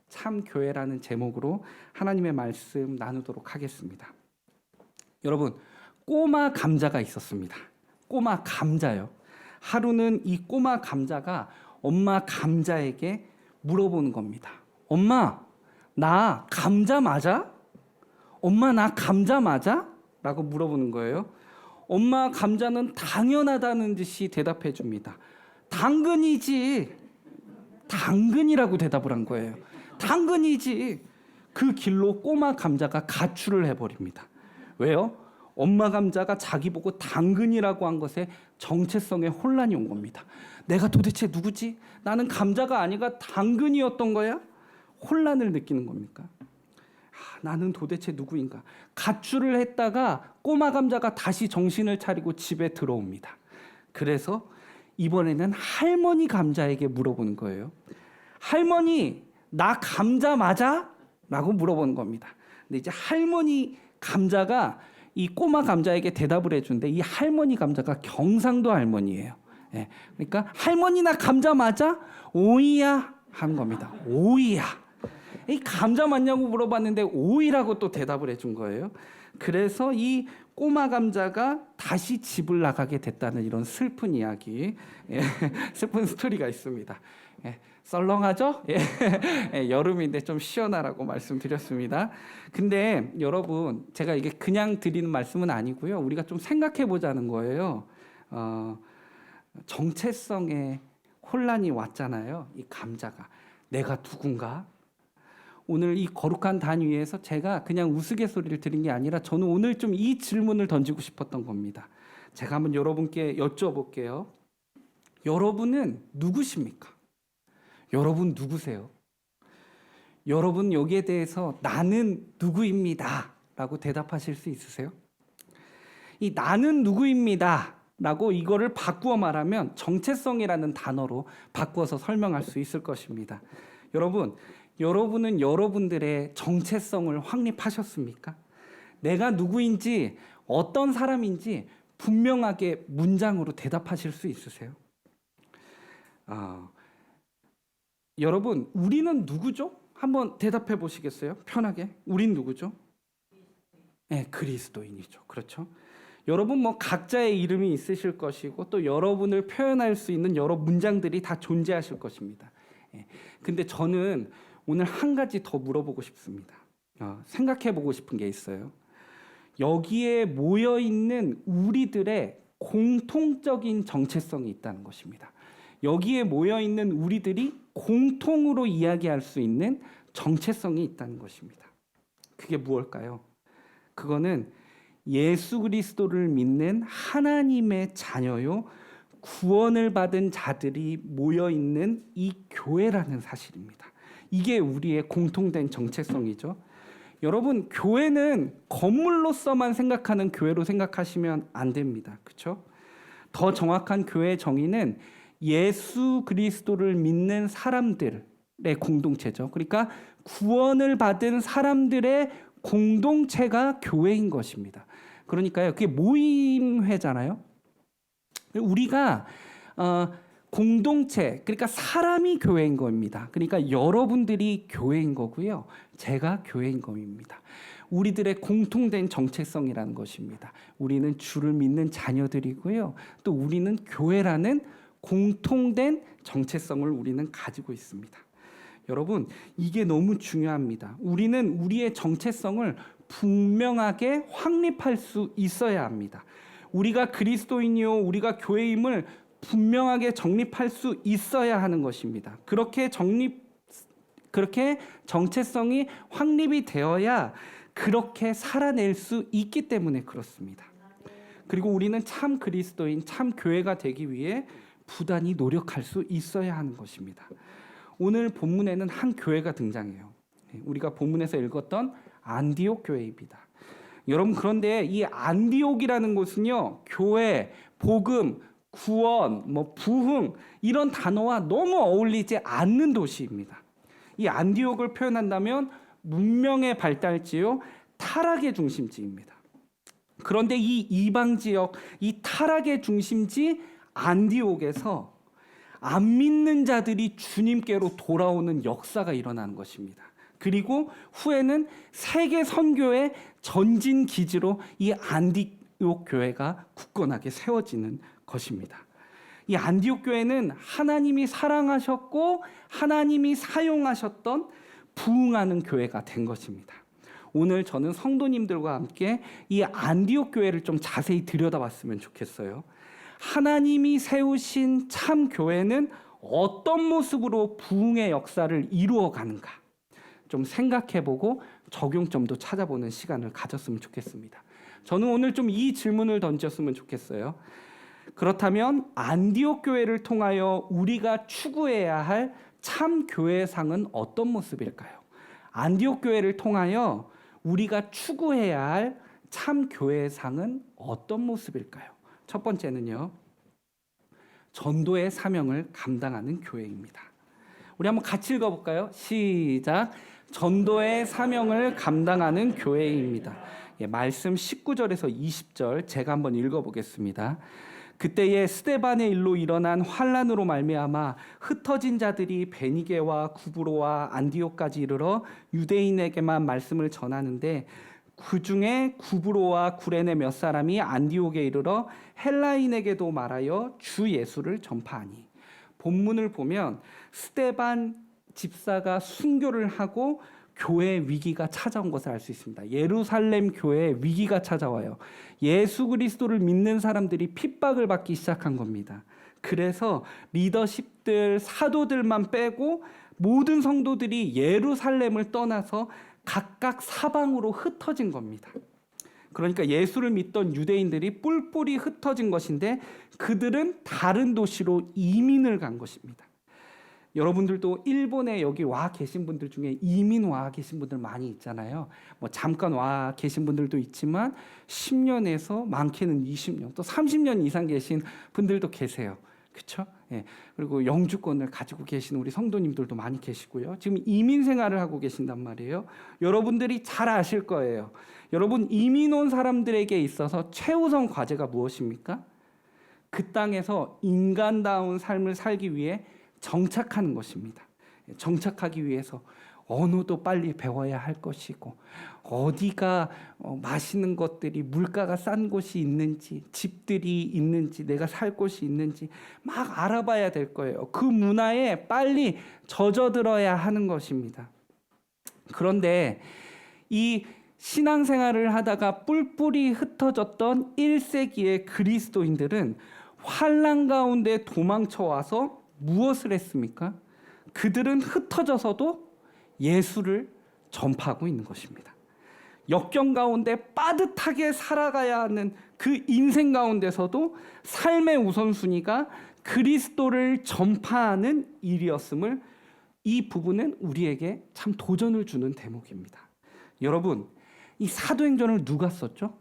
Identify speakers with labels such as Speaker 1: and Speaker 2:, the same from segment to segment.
Speaker 1: 참교회라는 제목으로 하나님의 말씀 나누도록 하겠습니다. 여러분, 꼬마 감자가 있었습니다. 꼬마 감자요. 하루는 이 꼬마 감자가 엄마 감자에게 물어보는 겁니다. 엄마, 나 감자 맞아? 엄마, 나 감자 맞아? 라고 물어보는 거예요. 엄마 감자는 당연하다는 듯이 대답해 줍니다. 당근이지. 당근이라고 대답을 한 거예요. 당근이지. 그 길로 꼬마 감자가 가출을 해버립니다. 왜요? 엄마 감자가 자기 보고 당근이라고 한 것에 정체성에 혼란이 온 겁니다. 내가 도대체 누구지? 나는 감자가 아니라 당근이었던 거야? 혼란을 느끼는 겁니까? 나는 도대체 누구인가? 가출을 했다가 꼬마 감자가 다시 정신을 차리고 집에 들어옵니다. 그래서 이번에는 할머니 감자에게 물어보는 거예요. 할머니, 나 감자 맞아? 라고 물어보는 겁니다. 근데 이제 할머니 감자가 이 꼬마 감자에게 대답을 해주는데 이 할머니 감자가 경상도 할머니예요. 예, 그러니까 할머니 나 감자 맞아? 오이야 한 겁니다. 오이야. 이 감자 맞냐고 물어봤는데 오이라고 또 대답을 해준 거예요. 그래서 이 꼬마 감자가 다시 집을 나가게 됐다는 이런 슬픈 이야기, 슬픈 스토리가 있습니다. 썰렁하죠? 여름인데 좀 시원하라고 말씀드렸습니다. 근데 여러분, 제가 이게 그냥 드리는 말씀은 아니고요. 우리가 좀 생각해 보자는 거예요. 정체성에 혼란이 왔잖아요. 이 감자가. 내가 누군가? 오늘 이 거룩한 단 위에서 제가 그냥 우스갯소리를 드린 게 아니라 저는 오늘 좀 이 질문을 던지고 싶었던 겁니다. 제가 한번 여러분께 여쭤볼게요. 여러분은 누구십니까? 여러분 누구세요? 여러분 여기에 대해서 나는 누구입니다 라고 대답하실 수 있으세요? 이 나는 누구입니다 라고 이거를 바꾸어 말하면 정체성이라는 단어로 바꾸어서 설명할 수 있을 것입니다. 여러분은 여러분들의 정체성을 확립하셨습니까? 내가 누구인지 어떤 사람인지 분명하게 문장으로 대답하실 수 있으세요? 여러분, 우리는 누구죠? 한번 대답해 보시겠어요? 편하게. 우린 누구죠? 네, 그리스도인이죠. 그렇죠? 여러분 뭐 각자의 이름이 있으실 것이고 또 여러분을 표현할 수 있는 여러 문장들이 다 존재하실 것입니다. 근데 저는 오늘 한 가지 더 물어보고 싶습니다. 생각해 보고 싶은 게 있어요. 여기에 모여 있는 우리들의 공통적인 정체성이 있다는 것입니다. 여기에 모여 있는 우리들이 공통으로 이야기할 수 있는 정체성이 있다는 것입니다. 그게 무엇일까요? 그거는 예수 그리스도를 믿는 하나님의 자녀요, 구원을 받은 자들이 모여 있는 이 교회라는 사실입니다. 이게 우리의 공통된 정체성이죠. 여러분, 교회는 건물로서만 생각하는 교회로 생각하시면 안 됩니다. 그렇죠? 더 정확한 교회의 정의는 예수 그리스도를 믿는 사람들의 공동체죠. 그러니까 구원을 받은 사람들의 공동체가 교회인 것입니다. 그러니까요, 그게 모임회잖아요. 우리가 공동체, 그러니까 사람이 교회인 겁니다. 그러니까 여러분들이 교회인 거고요. 제가 교회인 겁니다. 우리들의 공통된 정체성이라는 것입니다. 우리는 주를 믿는 자녀들이고요. 또 우리는 교회라는 공통된 정체성을 우리는 가지고 있습니다. 여러분, 이게 너무 중요합니다. 우리는 우리의 정체성을 분명하게 확립할 수 있어야 합니다. 우리가 그리스도인이요, 우리가 교회임을 분명하게 정립할 수 있어야 하는 것입니다. 그렇게 정체성이 확립이 되어야 그렇게 살아낼 수 있기 때문에 그렇습니다. 그리고 우리는 참 그리스도인, 참 교회가 되기 위해 부단히 노력할 수 있어야 하는 것입니다. 오늘 본문에는 한 교회가 등장해요. 우리가 본문에서 읽었던 안디옥 교회입니다. 여러분, 그런데 이 안디옥이라는 곳은요, 교회, 복음, 구원, 부흥 이런 단어와 너무 어울리지 않는 도시입니다. 이 안디옥을 표현한다면 문명의 발달지요, 타락의 중심지입니다. 그런데 이 이방 지역, 이 타락의 중심지 안디옥에서 안 믿는 자들이 주님께로 돌아오는 역사가 일어나는 것입니다. 그리고 후에는 세계 선교의 전진 기지로 이 안디옥 교회가 굳건하게 세워지는 것입니다. 이 안디옥 교회는 하나님이 사랑하셨고 하나님이 사용하셨던 부흥하는 교회가 된 것입니다. 오늘 저는 성도님들과 함께 이 안디옥 교회를 좀 자세히 들여다봤으면 좋겠어요. 하나님이 세우신 참 교회는 어떤 모습으로 부흥의 역사를 이루어 가는가 좀 생각해보고 적용점도 찾아보는 시간을 가졌으면 좋겠습니다. 저는 오늘 좀 이 질문을 던졌으면 좋겠어요. 그렇다면 안디옥 교회를 통하여 우리가 추구해야 할 참 교회상은 어떤 모습일까요? 안디옥 교회를 통하여 우리가 추구해야 할 참 교회상은 어떤 모습일까요? 첫 번째는요, 전도의 사명을 감당하는 교회입니다. 우리 한번 같이 읽어볼까요? 시작. 전도의 사명을 감당하는 교회입니다. 말씀 19절에서 20절 제가 한번 읽어보겠습니다. 그때에 스데반의 일로 일어난 환란으로 말미암아 흩어진 자들이 베니게와 구브로와 안디옥까지 이르러 유대인에게만 말씀을 전하는데 그 중에 구브로와 구레네 몇 사람이 안디옥에 이르러 헬라인에게도 말하여 주 예수를 전파하니. 본문을 보면 스데반 집사가 순교를 하고 교회 위기가 찾아온 것을 알 수 있습니다. 예루살렘 교회에 위기가 찾아와요. 예수 그리스도를 믿는 사람들이 핍박을 받기 시작한 겁니다. 그래서 리더십들, 사도들만 빼고 모든 성도들이 예루살렘을 떠나서 각각 사방으로 흩어진 겁니다. 그러니까 예수를 믿던 유대인들이 뿔뿔이 흩어진 것인데 그들은 다른 도시로 이민을 간 것입니다. 여러분들도 일본에 여기 와 계신 분들 중에 이민 와 계신 분들 많이 있잖아요. 뭐 잠깐 와 계신 분들도 있지만 10년에서 많게는 20년 또 30년 이상 계신 분들도 계세요. 그렇죠? 예. 그리고 영주권을 가지고 계신 우리 성도님들도 많이 계시고요. 지금 이민 생활을 하고 계신단 말이에요. 여러분들이 잘 아실 거예요. 여러분 이민 온 사람들에게 있어서 최우선 과제가 무엇입니까? 그 땅에서 인간다운 삶을 살기 위해 정착하는 것입니다. 정착하기 위해서 언어도 빨리 배워야 할 것이고 어디가 맛있는 것들이 물가가 싼 곳이 있는지 집들이 있는지 내가 살 곳이 있는지 막 알아봐야 될 거예요. 그 문화에 빨리 젖어들어야 하는 것입니다. 그런데 이 신앙생활을 하다가 뿔뿔이 흩어졌던 1세기의 그리스도인들은 환난 가운데 도망쳐와서 무엇을 했습니까? 그들은 흩어져서도 예수를 전파하고 있는 것입니다. 역경 가운데 빠듯하게 살아가야 하는 그 인생 가운데서도 삶의 우선순위가 그리스도를 전파하는 일이었음을 이 부분은 우리에게 참 도전을 주는 대목입니다. 여러분, 이 사도행전을 누가 썼죠?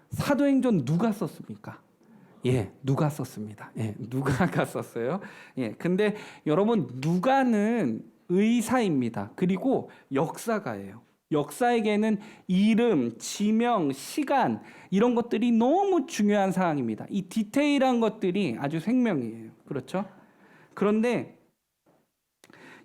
Speaker 1: 사도행전 누가 썼습니까? 예, 누가 썼습니다. 예, 누가가 썼어요. 예, 근데 여러분 누가는 의사입니다. 그리고 역사가예요. 역사에게는 이름, 지명, 시간 이런 것들이 너무 중요한 사항입니다. 이 디테일한 것들이 아주 생명이에요. 그렇죠? 그런데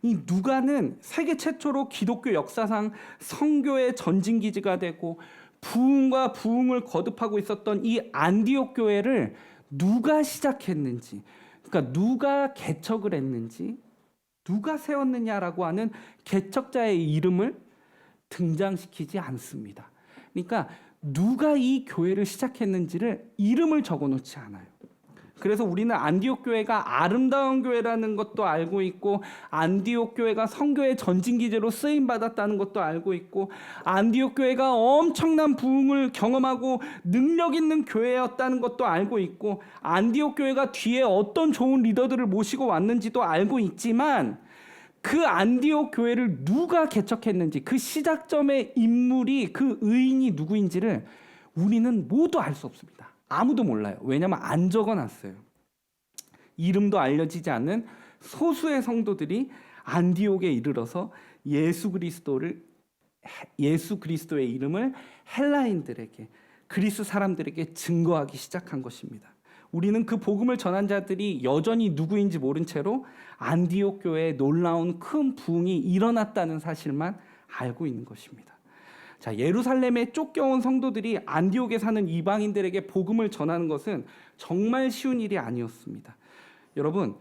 Speaker 1: 이 누가는 세계 최초로 기독교 역사상 선교의 전진기지가 되고 부흥과 부흥을 거듭하고 있었던 이 안디옥 교회를 누가 시작했는지, 그러니까 누가 개척을 했는지, 누가 세웠느냐라고 하는 개척자의 이름을 등장시키지 않습니다. 그러니까 누가 이 교회를 시작했는지를 이름을 적어놓지 않아요. 그래서 우리는 안디옥 교회가 아름다운 교회라는 것도 알고 있고 안디옥 교회가 선교의 전진기지로 쓰임받았다는 것도 알고 있고 안디옥 교회가 엄청난 부흥을 경험하고 능력 있는 교회였다는 것도 알고 있고 안디옥 교회가 뒤에 어떤 좋은 리더들을 모시고 왔는지도 알고 있지만 그 안디옥 교회를 누가 개척했는지 그 시작점의 인물이 그 의인이 누구인지를 우리는 모두 알 수 없습니다. 아무도 몰라요. 왜냐하면 안 적어놨어요. 이름도 알려지지 않는 소수의 성도들이 안디옥에 이르러서 예수 그리스도의 이름을 헬라인들에게 그리스 사람들에게 증거하기 시작한 것입니다. 우리는 그 복음을 전한 자들이 여전히 누구인지 모른 채로 안디옥 교회에 놀라운 큰 부흥이 일어났다는 사실만 알고 있는 것입니다. 자, 예루살렘에 쫓겨온 성도들이 안디옥에 사는 이방인들에게 복음을 전하는 것은 정말 쉬운 일이 아니었습니다. 여러분,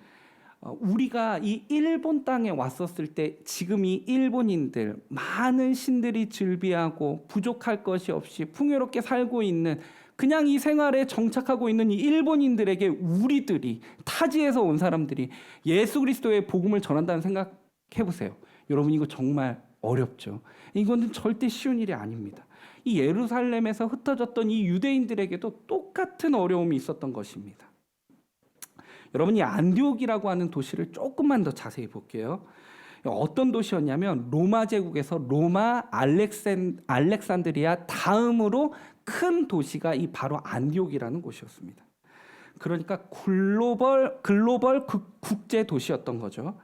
Speaker 1: 우리가 이 일본 땅에 왔었을 때 지금 이 일본인들 많은 신들이 즐비하고 부족할 것이 없이 풍요롭게 살고 있는 그냥 이 생활에 정착하고 있는 이 일본인들에게 우리들이 타지에서 온 사람들이 예수 그리스도의 복음을 전한다는 생각해 보세요. 여러분 이거 정말 어렵죠. 이거는 절대 쉬운 일이 아닙니다. 이 예루살렘에서 흩어졌던 이 유대인들에게도 똑같은 어려움이 있었던 것입니다. 여러분 이 안디옥이라고 하는 도시를 조금만 더 자세히 볼게요. 어떤 도시였냐면 로마 제국에서 로마 알렉산드리아 다음으로 큰 도시가 이 바로 안디옥이라는 곳이었습니다. 그러니까 글로벌 국제 도시였던 거죠.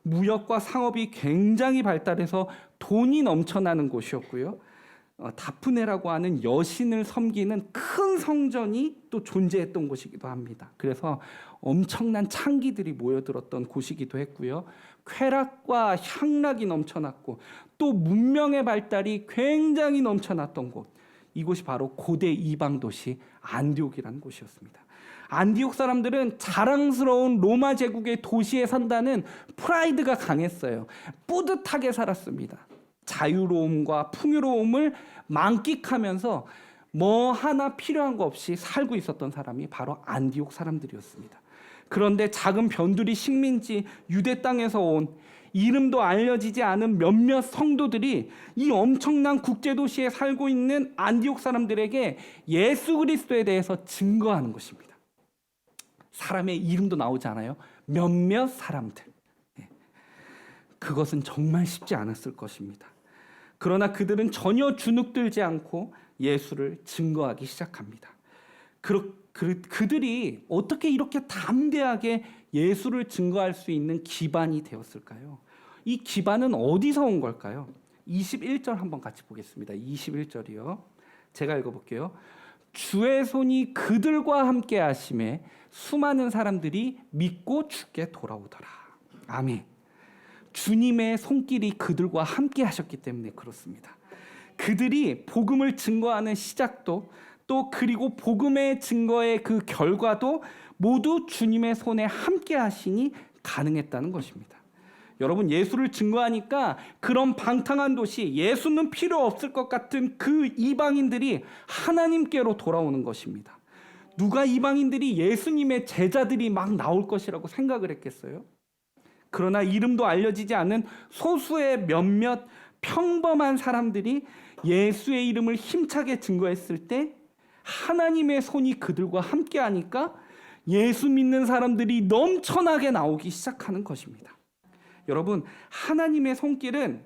Speaker 1: 무역과 상업이 굉장히 발달해서 돈이 넘쳐나는 곳이었고요. 다프네라고 하는 여신을 섬기는 큰 성전이 또 존재했던 곳이기도 합니다. 그래서 엄청난 창기들이 모여들었던 곳이기도 했고요. 쾌락과 향락이 넘쳐났고 또 문명의 발달이 굉장히 넘쳐났던 곳. 이곳이 바로 고대 이방 도시 안디옥이라는 곳이었습니다. 안디옥 사람들은 자랑스러운 로마 제국의 도시에 산다는 프라이드가 강했어요. 뿌듯하게 살았습니다. 자유로움과 풍요로움을 만끽하면서 뭐 하나 필요한 거 없이 살고 있었던 사람이 바로 안디옥 사람들이었습니다. 그런데 작은 변두리 식민지 유대 땅에서 온 이름도 알려지지 않은 몇몇 성도들이 이 엄청난 국제도시에 살고 있는 안디옥 사람들에게 예수 그리스도에 대해서 증거하는 것입니다. 사람의 이름도 나오지 않아요. 몇몇 사람들. 그것은 정말 쉽지 않았을 것입니다. 그러나 그들은 전혀 주눅들지 않고 예수를 증거하기 시작합니다. 그들이 어떻게 이렇게 담대하게 예수를 증거할 수 있는 기반이 되었을까요? 이 기반은 어디서 온 걸까요? 21절 한번 같이 보겠습니다. 21절이요. 제가 읽어볼게요. 주의 손이 그들과 함께 하심에 수많은 사람들이 믿고 주께 돌아오더라. 아멘. 주님의 손길이 그들과 함께 하셨기 때문에 그렇습니다. 그들이 복음을 증거하는 시작도 또 그리고 복음의 증거의 그 결과도 모두 주님의 손에 함께 하시니 가능했다는 것입니다. 여러분 예수를 증거하니까 그런 방탕한 도시 예수는 필요 없을 것 같은 그 이방인들이 하나님께로 돌아오는 것입니다. 누가 이방인들이 예수님의 제자들이 막 나올 것이라고 생각을 했겠어요? 그러나 이름도 알려지지 않은 소수의 몇몇 평범한 사람들이 예수의 이름을 힘차게 증거했을 때 하나님의 손이 그들과 함께 하니까 예수 믿는 사람들이 넘쳐나게 나오기 시작하는 것입니다. 여러분 하나님의 손길은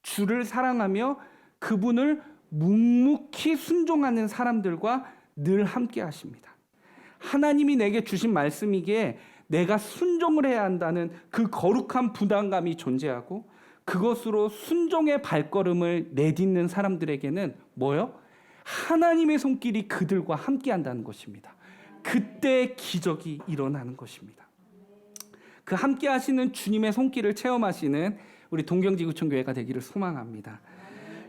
Speaker 1: 주를 사랑하며 그분을 묵묵히 순종하는 사람들과 늘 함께 하십니다. 하나님이 내게 주신 말씀이기에 내가 순종을 해야 한다는 그 거룩한 부담감이 존재하고 그것으로 순종의 발걸음을 내딛는 사람들에게는 뭐요? 하나님의 손길이 그들과 함께 한다는 것입니다. 그때 기적이 일어나는 것입니다. 그 함께 하시는 주님의 손길을 체험하시는 우리 동경지구촌교회가 되기를 소망합니다.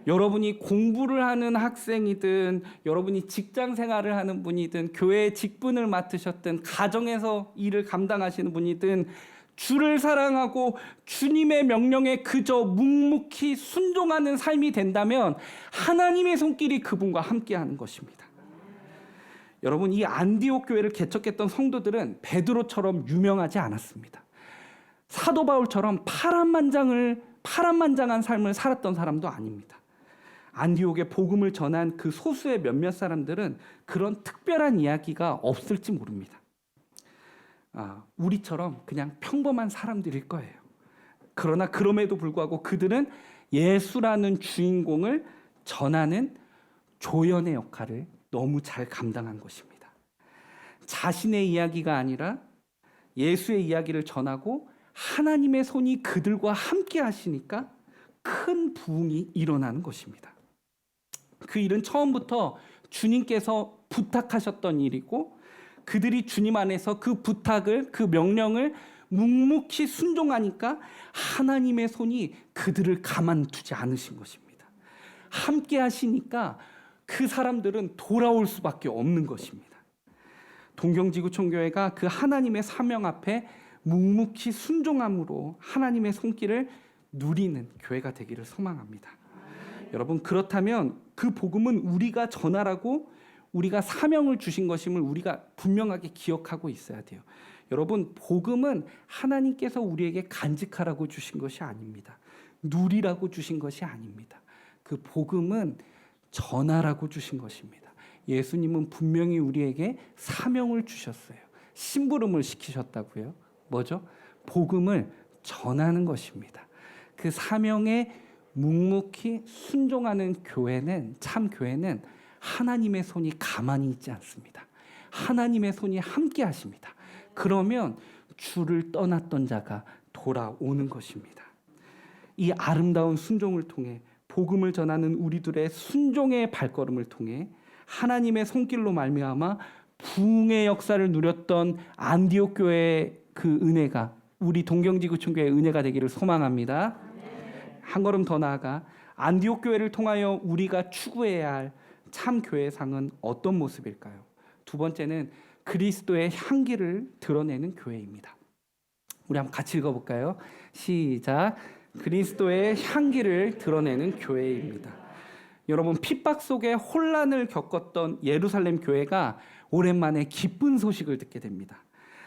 Speaker 1: 여러분이 공부를 하는 학생이든 여러분이 직장 생활을 하는 분이든 교회의 직분을 맡으셨든 가정에서 일을 감당하시는 분이든 주를 사랑하고 주님의 명령에 그저 묵묵히 순종하는 삶이 된다면 하나님의 손길이 그분과 함께하는 것입니다. 여러분 이 안디옥 교회를 개척했던 성도들은 베드로처럼 유명하지 않았습니다. 사도 바울처럼 파란만장한 삶을 살았던 사람도 아닙니다. 안디옥에 복음을 전한 그 소수의 몇몇 사람들은 그런 특별한 이야기가 없을지 모릅니다. 우리처럼 그냥 평범한 사람들일 거예요. 그러나 그럼에도 불구하고 그들은 예수라는 주인공을 전하는 조연의 역할을 너무 잘 감당한 것입니다. 자신의 이야기가 아니라 예수의 이야기를 전하고 하나님의 손이 그들과 함께 하시니까 큰 부흥이 일어나는 것입니다. 그 일은 처음부터 주님께서 부탁하셨던 일이고 그들이 주님 안에서 그 부탁을, 그 명령을 묵묵히 순종하니까 하나님의 손이 그들을 가만두지 않으신 것입니다. 함께 하시니까 그 사람들은 돌아올 수밖에 없는 것입니다. 동경지구촌교회가 그 하나님의 사명 앞에 묵묵히 순종함으로 하나님의 손길을 누리는 교회가 되기를 소망합니다. 여러분, 그렇다면 그 복음은 우리가 전하라고 우리가 사명을 주신 것임을 우리가 분명하게 기억하고 있어야 돼요. 여러분, 복음은 하나님께서 우리에게 간직하라고 주신 것이 아닙니다. 누리라고 주신 것이 아닙니다. 그 복음은 전하라고 주신 것입니다. 예수님은 분명히 우리에게 사명을 주셨어요. 심부름을 시키셨다고요. 뭐죠? 복음을 전하는 것입니다. 그 사명에 묵묵히 순종하는 교회는, 참 교회는 하나님의 손이 가만히 있지 않습니다. 하나님의 손이 함께 하십니다. 그러면 주를 떠났던 자가 돌아오는 것입니다. 이 아름다운 순종을 통해, 복음을 전하는 우리들의 순종의 발걸음을 통해 하나님의 손길로 말미암아 부흥의 역사를 누렸던 안디옥 교회의 그 은혜가 우리 동경지구촌교회의 은혜가 되기를 소망합니다. 한 걸음 더 나아가 안디옥 교회를 통하여 우리가 추구해야 할 참 교회상은 어떤 모습일까요? 두 번째는 그리스도의 향기를 드러내는 교회입니다. 우리 한번 같이 읽어볼까요? 시작. 그리스도의 향기를 드러내는 교회입니다. 여러분, 핍박 속에 혼란을 겪었던 예루살렘 교회가 오랜만에 기쁜 소식을 듣게 됩니다.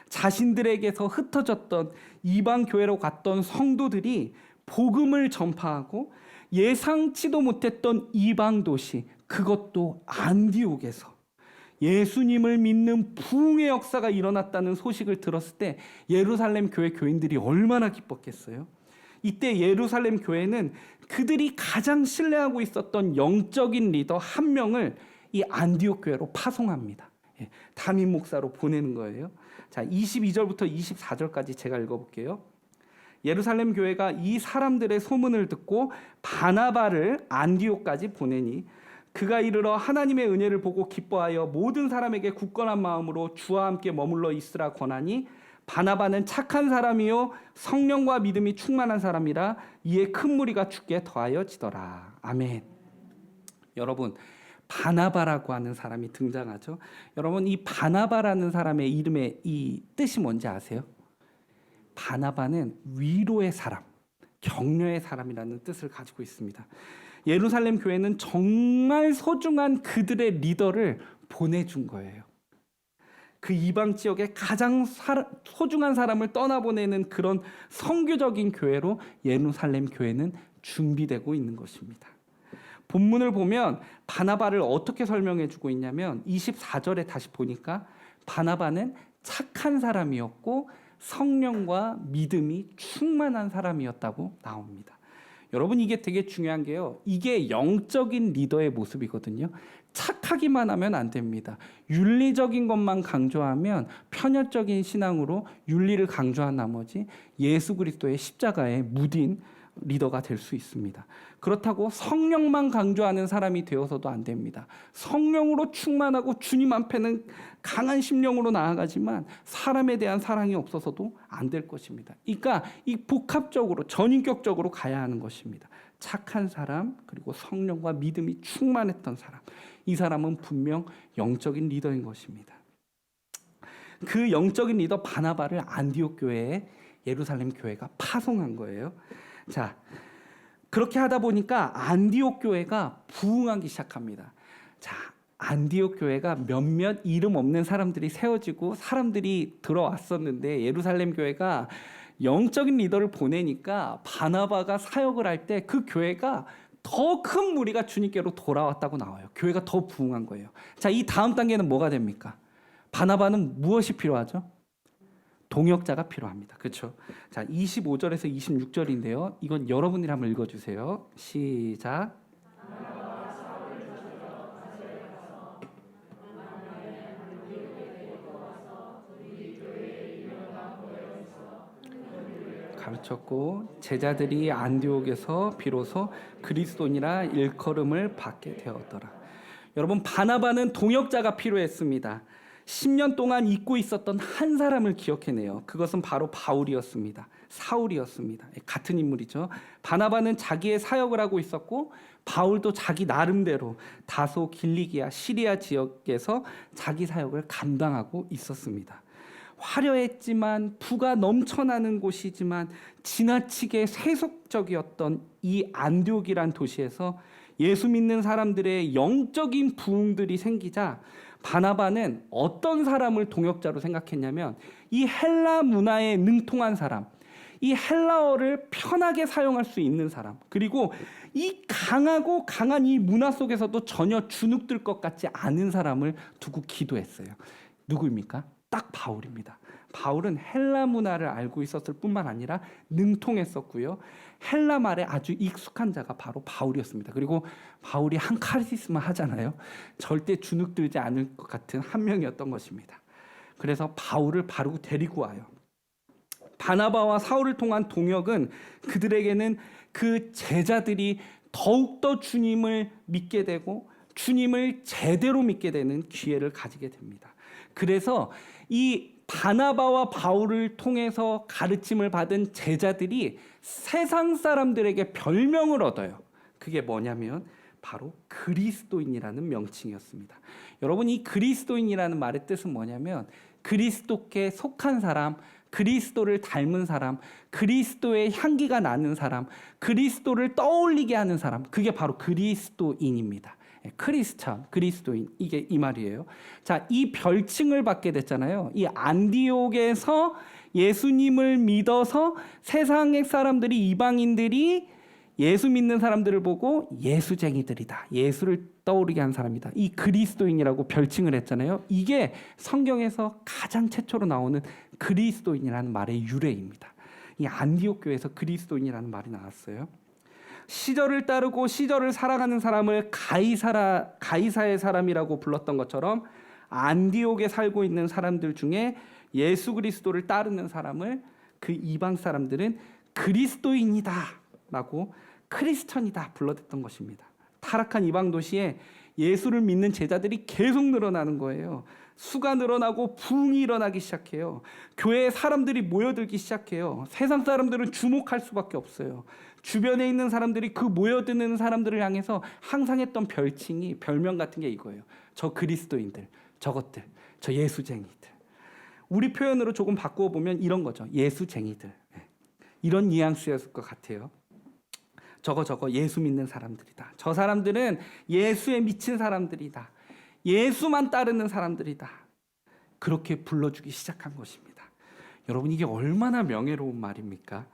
Speaker 1: 자신들에게서 흩어졌던 이방 교회로 갔던 성도들이 복음을 전파하고 예상치도 못했던 이방 도시, 그것도 안디옥에서 예수님을 믿는 부흥의 역사가 일어났다는 소식을 들었을 때 예루살렘 교회 교인들이 얼마나 기뻤겠어요? 이때 예루살렘 교회는 그들이 가장 신뢰하고 있었던 영적인 리더 한 명을 이 안디옥 교회로 파송합니다. 담임 목사로 보내는 거예요. 자, 22절부터 24절까지 제가 읽어볼게요. 예루살렘 교회가 이 사람들의 소문을 듣고 바나바를 안디옥까지 보내니 그가 이르러 하나님의 은혜를 보고 기뻐하여 모든 사람에게 굳건한 마음으로 주와 함께 머물러 있으라 권하니 바나바는 착한 사람이요 성령과 믿음이 충만한 사람이라 이에 큰 무리가 주께 더하여지더라. 아멘. 여러분, 바나바라고 하는 사람이 등장하죠. 여러분, 이 바나바라는 사람의 이름의 이 뜻이 뭔지 아세요? 바나바는 위로의 사람, 격려의 사람이라는 뜻을 가지고 있습니다. 예루살렘 교회는 정말 소중한 그들의 리더를 보내준 거예요. 그 이방 지역의 가장 소중한 사람을 떠나보내는 그런 선교적인 교회로 예루살렘 교회는 준비되고 있는 것입니다. 본문을 보면 바나바를 어떻게 설명해 주고 있냐면 24절에 다시 보니까 바나바는 착한 사람이었고 성령과 믿음이 충만한 사람이었다고 나옵니다. 여러분, 이게 되게 중요한 게요. 이게 영적인 리더의 모습이거든요. 착하기만 하면 안 됩니다. 윤리적인 것만 강조하면 편협적인 신앙으로 윤리를 강조한 나머지 예수 그리스도의 십자가에 묻인 리더가 될 수 있습니다. 그렇다고 성령만 강조하는 사람이 되어서도 안 됩니다. 성령으로 충만하고 주님 앞에는 강한 심령으로 나아가지만 사람에 대한 사랑이 없어서도 안 될 것입니다. 그러니까 이 복합적으로 전인격적으로 가야 하는 것입니다. 착한 사람, 그리고 성령과 믿음이 충만했던 사람, 이 사람은 분명 영적인 리더인 것입니다. 그 영적인 리더 바나바를 안디옥 교회에 예루살렘 교회가 파송한 거예요. 자, 그렇게 하다 보니까 안디옥 교회가 부흥하기 시작합니다. 자, 안디옥 교회가 몇몇 이름 없는 사람들이 세워지고 사람들이 들어왔었는데 예루살렘 교회가 영적인 리더를 보내니까 바나바가 사역을 할 때 그 교회가 더 큰 무리가 주님께로 돌아왔다고 나와요. 교회가 더 부흥한 거예요. 자, 이 다음 단계는 뭐가 됩니까? 바나바는 무엇이 필요하죠? 동역자가 필요합니다. 그렇죠? 자, 25절에서 26절인데요. 이건 여러분이 한번 읽어주세요. 시작. 가르쳤고 제자들이 안디옥에서 비로소 그리스도니라 일컬음을 받게 되었더라. 여러분, 바나바는 동역자가 필요했습니다. 10년 동안 잊고 있었던 한 사람을 기억해내요. 그것은 바로 바울이었습니다. 사울이었습니다. 같은 인물이죠. 바나바는 자기의 사역을 하고 있었고 바울도 자기 나름대로 다소 길리기아, 시리아 지역에서 자기 사역을 감당하고 있었습니다. 화려했지만 부가 넘쳐나는 곳이지만 지나치게 세속적이었던 이 안디옥이란 도시에서 예수 믿는 사람들의 영적인 부흥들이 생기자 바나바는 어떤 사람을 동역자로 생각했냐면 이 헬라 문화에 능통한 사람, 이 헬라어를 편하게 사용할 수 있는 사람, 그리고 이 강하고 강한 이 문화 속에서도 전혀 주눅들 것 같지 않은 사람을 두고 기도했어요. 누구입니까? 딱 바울입니다. 바울은 헬라 문화를 알고 있었을 뿐만 아니라 능통했었고요. 헬라 말에 아주 익숙한 자가 바로 바울이었습니다. 그리고 바울이 한 카리스마 하잖아요. 절대 주눅들지 않을 것 같은 한 명이었던 것입니다. 그래서 바울을 바로 데리고 와요. 바나바와 사울을 통한 동역은 그들에게는 그 제자들이 더욱더 주님을 믿게 되고 주님을 제대로 믿게 되는 기회를 가지게 됩니다. 그래서 이 바나바와 바울을 통해서 가르침을 받은 제자들이 세상 사람들에게 별명을 얻어요. 그게 뭐냐면 바로 그리스도인이라는 명칭이었습니다. 여러분, 이 그리스도인이라는 말의 뜻은 뭐냐면 그리스도께 속한 사람, 그리스도를 닮은 사람, 그리스도의 향기가 나는 사람, 그리스도를 떠올리게 하는 사람, 그게 바로 그리스도인입니다. 크리스찬, 그리스도인, 이게 이 말이에요. 자, 이 별칭을 받게 됐잖아요. 이 안디옥에서 예수님을 믿어서 세상의 사람들이, 이방인들이 예수 믿는 사람들을 보고 예수쟁이들이다, 예수를 떠오르게 한 사람이다, 이 그리스도인이라고 별칭을 했잖아요. 이게 성경에서 가장 최초로 나오는 그리스도인이라는 말의 유래입니다. 이 안디옥 교회에서 그리스도인이라는 말이 나왔어요. 시절을 따르고 시절을 살아가는 사람을 가이사의 사람이라고 불렀던 것처럼 안디옥에 살고 있는 사람들 중에 예수 그리스도를 따르는 사람을 그 이방 사람들은 그리스도인이다 라고 크리스천이다 불러댔던 것입니다. 타락한 이방 도시에 예수를 믿는 제자들이 계속 늘어나는 거예요. 수가 늘어나고 부흥이 일어나기 시작해요. 교회에 사람들이 모여들기 시작해요. 세상 사람들은 주목할 수밖에 없어요. 주변에 있는 사람들이 그 모여드는 사람들을 향해서 항상 했던 별칭이, 별명 같은 게 이거예요. 저 그리스도인들, 저것들, 저 예수쟁이들. 우리 표현으로 조금 바꾸어 보면 이런 거죠. 예수쟁이들. 이런 뉘앙스였을 것 같아요. 저거 예수 믿는 사람들이다. 저 사람들은 예수에 미친 사람들이다. 예수만 따르는 사람들이다. 그렇게 불러주기 시작한 것입니다. 여러분, 이게 얼마나 명예로운 말입니까?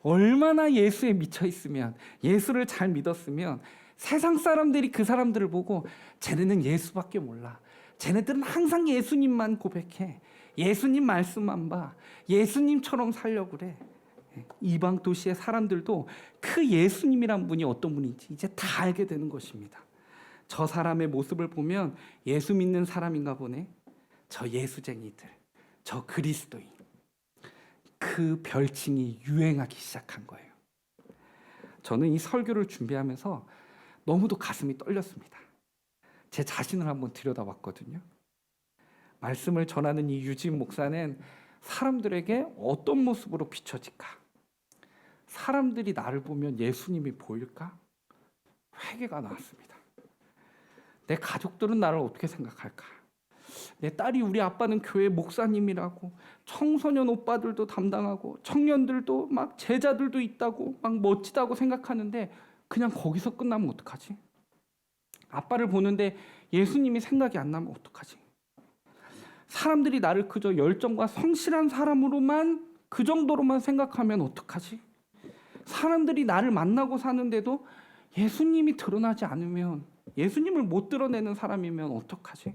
Speaker 1: 얼마나 예수에 미쳐 있으면, 예수를 잘 믿었으면 세상 사람들이 그 사람들을 보고 쟤네는 예수밖에 몰라, 쟤네들은 항상 예수님만 고백해, 예수님 말씀만 봐, 예수님처럼 살려고 그래. 이방 도시의 사람들도 그 예수님이란 분이 어떤 분인지 이제 다 알게 되는 것입니다. 저 사람의 모습을 보면 예수 믿는 사람인가 보네, 저 예수쟁이들, 저 그리스도인. 그 별칭이 유행하기 시작한 거예요. 저는 이 설교를 준비하면서 너무도 가슴이 떨렸습니다. 제 자신을 한번 들여다봤거든요. 말씀을 전하는 이 유진 목사는 사람들에게 어떤 모습으로 비춰질까? 사람들이 나를 보면 예수님이 보일까? 회개가 나왔습니다. 내 가족들은 나를 어떻게 생각할까? 내 딸이, 우리 아빠는 교회 목사님이라고, 청소년 오빠들도 담당하고 청년들도 막 제자들도 있다고 막 멋지다고 생각하는데 그냥 거기서 끝나면 어떡하지? 아빠를 보는데 예수님이 생각이 안 나면 어떡하지? 사람들이 나를 그저 열정과 성실한 사람으로만, 그 정도로만 생각하면 어떡하지? 사람들이 나를 만나고 사는데도 예수님이 드러나지 않으면, 예수님을 못 드러내는 사람이면 어떡하지?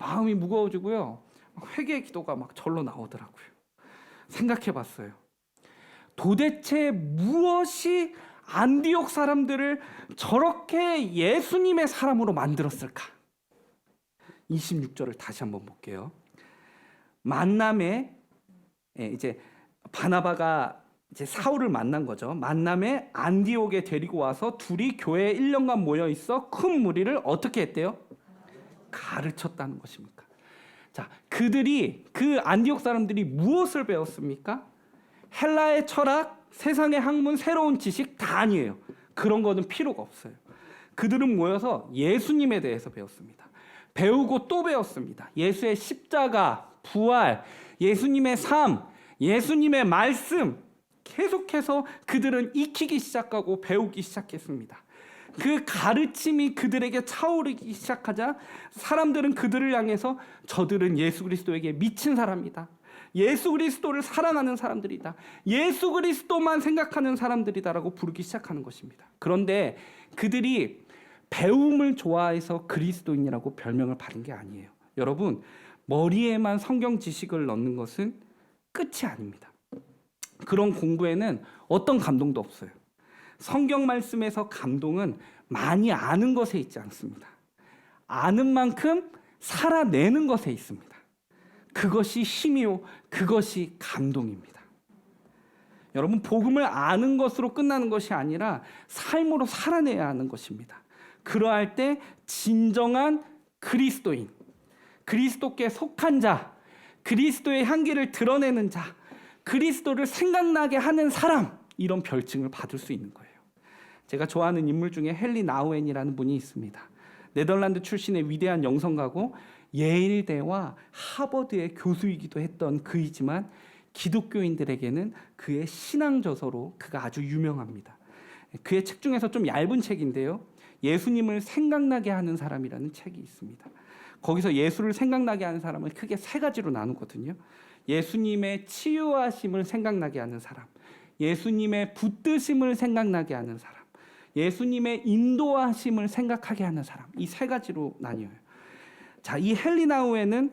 Speaker 1: 마음이 무거워지고요. 회개의 기도가 막 절로 나오더라고요. 생각해 봤어요. 도대체 무엇이 안디옥 사람들을 저렇게 예수님의 사람으로 만들었을까? 26절을 다시 한번 볼게요. 만남에 이제 바나바가 이제 사울을 만난 거죠. 만남에 안디옥에 데리고 와서 둘이 교회에 1년간 모여 있어 큰 무리를 어떻게 했대요? 가르쳤다는 것입니까? 자, 그 안디옥 사람들이 무엇을 배웠습니까? 헬라의 철학, 세상의 학문, 새로운 지식 다 아니에요. 그런 거는 필요가 없어요. 그들은 모여서 예수님에 대해서 배웠습니다. 배우고 또 배웠습니다. 예수의 십자가, 부활, 예수님의 삶, 예수님의 말씀, 계속해서 그들은 익히기 시작하고 배우기 시작했습니다. 그 가르침이 그들에게 차오르기 시작하자 사람들은 그들을 향해서 저들은 예수 그리스도에게 미친 사람이다. 예수 그리스도를 사랑하는 사람들이다. 예수 그리스도만 생각하는 사람들이다라고 부르기 시작하는 것입니다. 그런데 그들이 배움을 좋아해서 그리스도인이라고 별명을 받은 게 아니에요. 여러분, 머리에만 성경 지식을 넣는 것은 끝이 아닙니다. 그런 공부에는 어떤 감동도 없어요. 성경 말씀에서 감동은 많이 아는 것에 있지 않습니다. 아는 만큼 살아내는 것에 있습니다. 그것이 힘이요, 그것이 감동입니다. 여러분, 복음을 아는 것으로 끝나는 것이 아니라 삶으로 살아내야 하는 것입니다. 그러할 때 진정한 그리스도인, 그리스도께 속한 자, 그리스도의 향기를 드러내는 자, 그리스도를 생각나게 하는 사람, 이런 별칭을 받을 수 있는 거예요. 제가 좋아하는 인물 중에 헨리 나우엔이라는 분이 있습니다. 네덜란드 출신의 위대한 영성가고 예일대와 하버드의 교수이기도 했던 그이지만 기독교인들에게는 그의 신앙 저서로 그가 아주 유명합니다. 그의 책 중에서 좀 얇은 책인데요. 예수님을 생각나게 하는 사람이라는 책이 있습니다. 거기서 예수를 생각나게 하는 사람을 크게 세 가지로 나누거든요. 예수님의 치유하심을 생각나게 하는 사람, 예수님의 붙드심을 생각나게 하는 사람, 예수님의 인도하심을 생각하게 하는 사람, 이 세 가지로 나뉘어요. 자, 이 헨리 나우엔은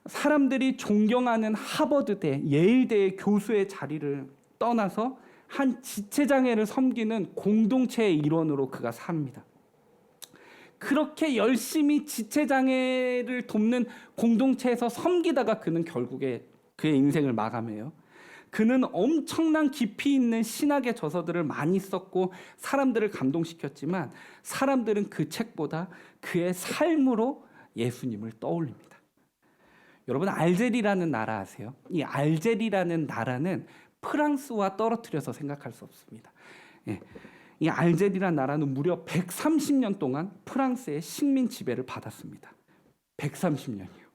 Speaker 1: 사람들이 존경하는 하버드대, 예일대의 교수의 자리를 떠나서 한 지체장애를 섬기는 공동체의 일원으로 그가 삽니다. 그렇게 열심히 지체장애를 돕는 공동체에서 섬기다가 그는 결국에 그의 인생을 마감해요. 그는 엄청난 깊이 있는 신학의 저서들을 많이 썼고 사람들을 감동시켰지만 사람들은 그 책보다 그의 삶으로 예수님을 떠올립니다. 여러분, 알제리라는 나라 아세요? 이 알제리라는 나라는 프랑스와 떨어뜨려서 생각할 수 없습니다. 이 알제리라는 나라는 무려 130년 동안 프랑스의 식민 지배를 받았습니다. 130년이요.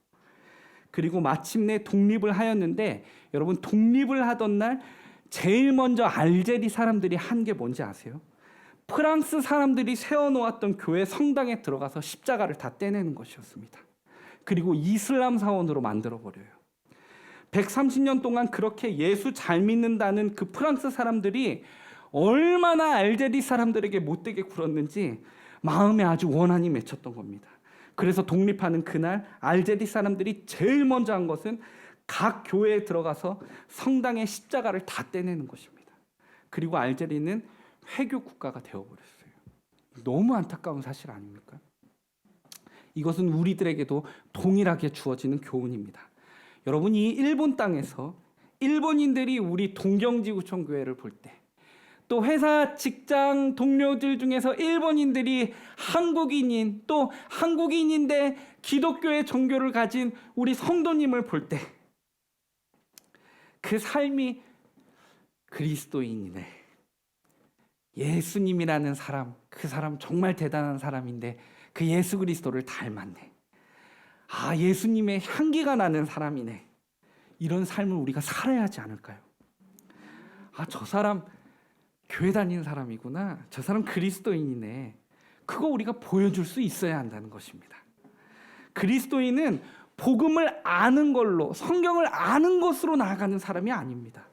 Speaker 1: 그리고 마침내 독립을 하였는데 여러분, 독립을 하던 날 제일 먼저 알제리 사람들이 한 게 뭔지 아세요? 프랑스 사람들이 세워놓았던 교회 성당에 들어가서 십자가를 다 떼내는 것이었습니다. 그리고 이슬람 사원으로 만들어버려요. 130년 동안 그렇게 예수 잘 믿는다는 그 프랑스 사람들이 얼마나 알제리 사람들에게 못되게 굴었는지 마음에 아주 원한이 맺혔던 겁니다. 그래서 독립하는 그날 알제리 사람들이 제일 먼저 한 것은 각 교회에 들어가서 성당의 십자가를 다 떼내는 것입니다. 그리고 알제리는 회교 국가가 되어버렸어요. 너무 안타까운 사실 아닙니까? 이것은 우리들에게도 동일하게 주어지는 교훈입니다. 여러분, 이 일본 땅에서 일본인들이 우리 동경지구촌 교회를 볼 때, 또 회사 직장 동료들 중에서 일본인들이 한국인인, 또 한국인인데 기독교의 종교를 가진 우리 성도님을 볼 때 그 삶이 그리스도인이네, 예수님이라는 사람, 그 사람 정말 대단한 사람인데 그 예수 그리스도를 닮았네, 아, 예수님의 향기가 나는 사람이네, 이런 삶을 우리가 살아야 하지 않을까요? 아, 저 사람 교회 다니는 사람이구나, 저 사람 그리스도인이네, 그거 우리가 보여줄 수 있어야 한다는 것입니다. 그리스도인은 복음을 아는 걸로, 성경을 아는 것으로 나아가는 사람이 아닙니다.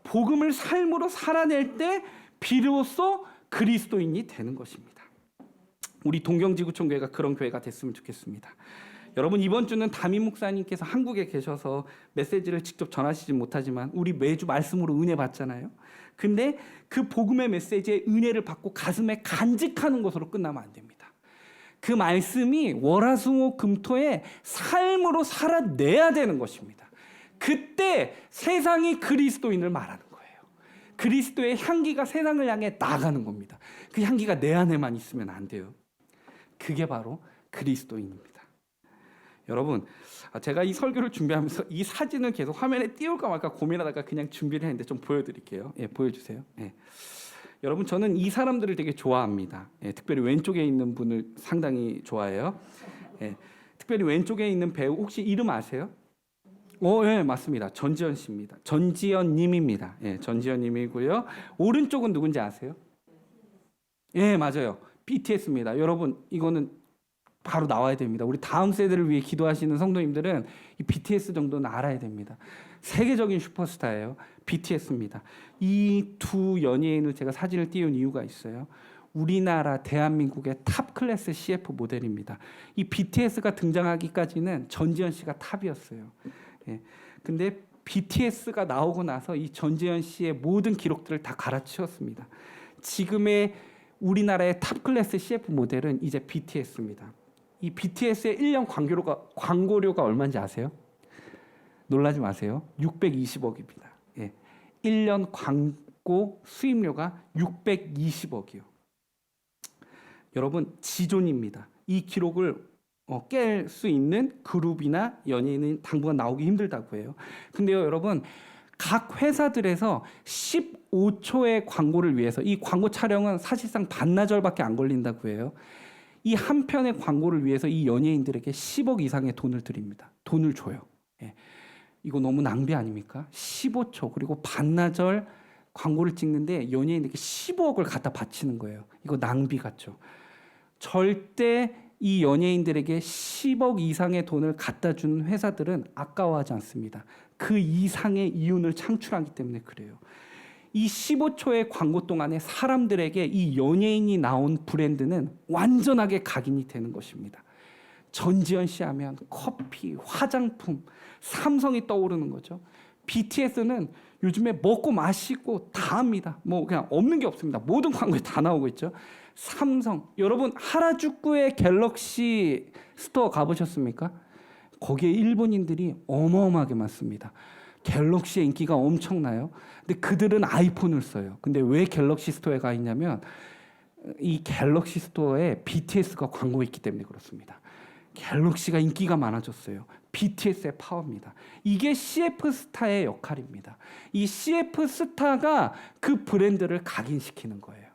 Speaker 1: 복음을 삶으로 살아낼 때 비로소 그리스도인이 되는 것입니다. 우리 동경지구촌 교회가 그런 교회가 됐으면 좋겠습니다. 여러분, 이번 주는 담임 목사님께서 한국에 계셔서 메시지를 직접 전하시지 못하지만 우리 매주 말씀으로 은혜 받잖아요. 근데 그 복음의 메시지에 은혜를 받고 가슴에 간직하는 것으로 끝나면 안 됩니다. 그 말씀이 월화수목금토에 삶으로 살아내야 되는 것입니다. 그때 세상이 그리스도인을 말하는 거예요. 그리스도의 향기가 세상을 향해 나가는 겁니다. 그 향기가 내 안에만 있으면 안 돼요. 그게 바로 그리스도인입니다. 여러분, 제가 이 설교를 준비하면서 이 사진을 계속 화면에 띄울까 말까 고민하다가 그냥 준비를 했는데 좀 보여드릴게요. 예, 보여주세요. 예. 여러분, 저는 이 사람들을 되게 좋아합니다. 예, 특별히 왼쪽에 있는 분을 상당히 좋아해요. 예, 특별히 왼쪽에 있는 배우 혹시 이름 아세요? 예, 맞습니다. 전지현 씨입니다. 전지현 님입니다. 예, 전지현 님이고요. 오른쪽은 누군지 아세요? 예, 맞아요. BTS입니다. 여러분, 이거는 바로 나와야 됩니다. 우리 다음 세대를 위해 기도하시는 성도님들은 이 BTS 정도는 알아야 됩니다. 세계적인 슈퍼스타예요. BTS입니다. 이 두 연예인을 제가 사진을 띄운 이유가 있어요. 우리나라 대한민국의 탑 클래스 CF 모델입니다. 이 BTS가 등장하기까지는 전지현 씨가 탑이었어요. 예. 근데 BTS가 나오고 나서 이 전지현 씨의 모든 기록들을 다 갈아치웠습니다. 지금의 우리나라의 탑 클래스 CF 모델은 이제 BTS입니다. 이 BTS의 1년 광고료가 얼마인지 아세요? 놀라지 마세요. 620억입니다. 예. 1년 광고 수입료가 620억이요. 여러분, 지존입니다. 이 기록을 깰 수 있는 그룹이나 연예인은 당분간 나오기 힘들다고 해요. 근데요, 여러분, 각 회사들에서 15초의 광고를 위해서 이 광고 촬영은 사실상 반나절밖에 안 걸린다고 해요. 이 한 편의 광고를 위해서 이 연예인들에게 10억 이상의 돈을 드립니다. 돈을 줘요. 예. 이거 너무 낭비 아닙니까? 15초 그리고 반나절 광고를 찍는데 연예인에게 15억을 갖다 바치는 거예요. 이거 낭비 같죠? 절대 이 연예인들에게 10억 이상의 돈을 갖다 주는 회사들은 아까워하지 않습니다. 그 이상의 이윤을 창출하기 때문에 그래요. 이 15초의 광고 동안에 사람들에게 이 연예인이 나온 브랜드는 완전하게 각인이 되는 것입니다. 전지현 씨 하면 커피, 화장품, 삼성이 떠오르는 거죠. BTS는 요즘에 먹고 마시고 다 합니다. 뭐 그냥 없는 게 없습니다. 모든 광고에 다 나오고 있죠. 삼성, 여러분 하라주쿠의 갤럭시 스토어 가보셨습니까? 거기에 일본인들이 어마어마하게 많습니다. 갤럭시의 인기가 엄청나요. 근데 그들은 아이폰을 써요. 근데 왜 갤럭시 스토어에 가 있냐면 이 갤럭시 스토어에 BTS가 광고가 있기 때문에 그렇습니다. 갤럭시가 인기가 많아졌어요. BTS의 파워입니다. 이게 CF 스타의 역할입니다. 이 CF 스타가 그 브랜드를 각인시키는 거예요.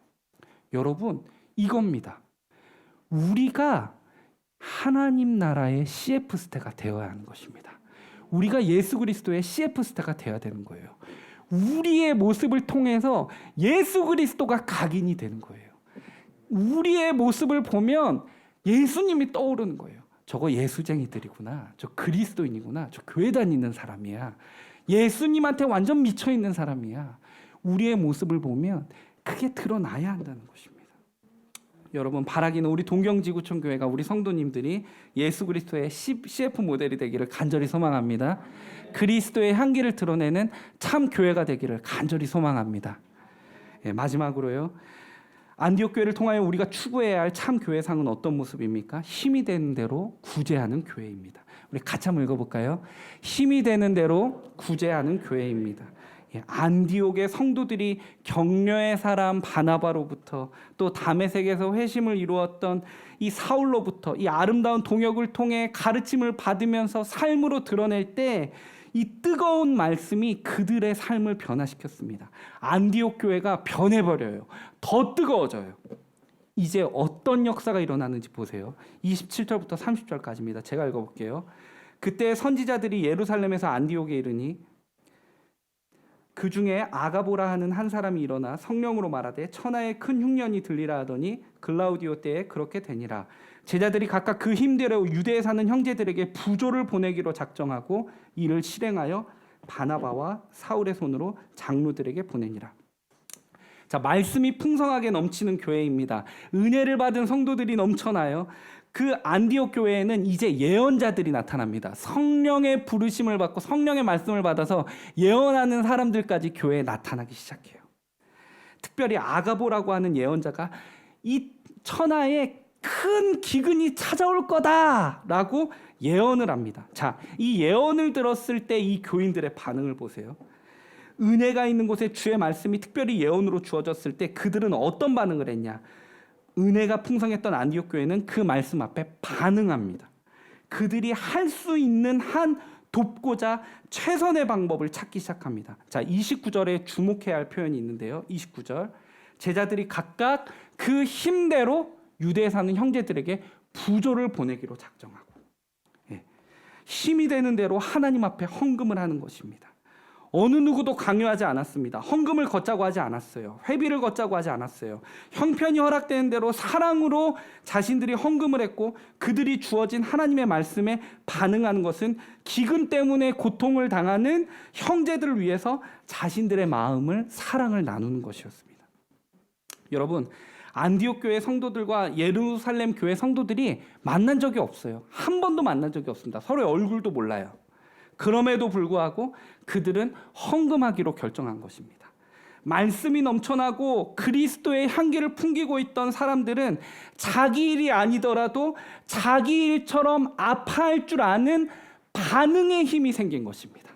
Speaker 1: 여러분, 이겁니다. 우리가 하나님 나라의 CF 스타가 되어야 하는 것입니다. 우리가 예수 그리스도의 CF 스타가 되어야 되는 거예요. 우리의 모습을 통해서 예수 그리스도가 각인이 되는 거예요. 우리의 모습을 보면 예수님이 떠오르는 거예요. 저거 예수쟁이들이구나. 저 그리스도인이구나. 저 교회 다니는 사람이야. 예수님한테 완전 미쳐 있는 사람이야. 우리의 모습을 보면 그게 드러나야 한다는 것입니다. 여러분, 바라기는 우리 동경지구촌 교회가 우리 성도님들이 예수 그리스도의 CF 모델이 되기를 간절히 소망합니다. 그리스도의 향기를 드러내는 참 교회가 되기를 간절히 소망합니다. 예, 마지막으로요. 안디옥 교회를 통하여 우리가 추구해야 할 참 교회상은 어떤 모습입니까? 힘이 되는 대로 구제하는 교회입니다. 우리 같이 한번 읽어볼까요? 힘이 되는 대로 구제하는 교회입니다. 안디옥의 성도들이 격려의 사람 바나바로부터 또 다메섹에서 회심을 이루었던 이 사울로부터 이 아름다운 동역을 통해 가르침을 받으면서 삶으로 드러낼 때 이 뜨거운 말씀이 그들의 삶을 변화시켰습니다. 안디옥 교회가 변해버려요. 더 뜨거워져요. 이제 어떤 역사가 일어나는지 보세요. 27절부터 30절까지입니다. 제가 읽어볼게요. 그때 선지자들이 예루살렘에서 안디옥에 이르니 그 중에 아가보라 하는 한 사람이 일어나 성령으로 말하되 천하의 큰 흉년이 들리라 하더니 글라우디오 때에 그렇게 되니라. 제자들이 각각 그 힘대로 유대에 사는 형제들에게 부조를 보내기로 작정하고 이를 실행하여 바나바와 사울의 손으로 장로들에게 보내니라. 자, 말씀이 풍성하게 넘치는 교회입니다. 은혜를 받은 성도들이 넘쳐나요. 그 안디옥 교회에는 이제 예언자들이 나타납니다. 성령의 부르심을 받고 성령의 말씀을 받아서 예언하는 사람들까지 교회에 나타나기 시작해요. 특별히 아가보라고 하는 예언자가 이 천하에 큰 기근이 찾아올 거다라고 예언을 합니다. 자, 이 예언을 들었을 때 이 교인들의 반응을 보세요. 은혜가 있는 곳에 주의 말씀이 특별히 예언으로 주어졌을 때 그들은 어떤 반응을 했냐? 은혜가 풍성했던 안디옥 교회는 그 말씀 앞에 반응합니다. 그들이 할 수 있는 한 돕고자 최선의 방법을 찾기 시작합니다. 자, 29절에 주목해야 할 표현이 있는데요. 29절. 제자들이 각각 그 힘대로 유대에 사는 형제들에게 부조를 보내기로 작정하고, 힘이 되는 대로 하나님 앞에 헌금을 하는 것입니다. 어느 누구도 강요하지 않았습니다. 헌금을 걷자고 하지 않았어요. 회비를 걷자고 하지 않았어요. 형편이 허락되는 대로 사랑으로 자신들이 헌금을 했고, 그들이 주어진 하나님의 말씀에 반응하는 것은 기근 때문에 고통을 당하는 형제들을 위해서 자신들의 마음을, 사랑을 나누는 것이었습니다. 여러분, 안디옥 교회 성도들과 예루살렘 교회 성도들이 만난 적이 없어요. 한 번도 만난 적이 없습니다. 서로의 얼굴도 몰라요. 그럼에도 불구하고 그들은 헌금하기로 결정한 것입니다. 말씀이 넘쳐나고 그리스도의 향기를 풍기고 있던 사람들은 자기 일이 아니더라도 자기 일처럼 아파할 줄 아는 반응의 힘이 생긴 것입니다.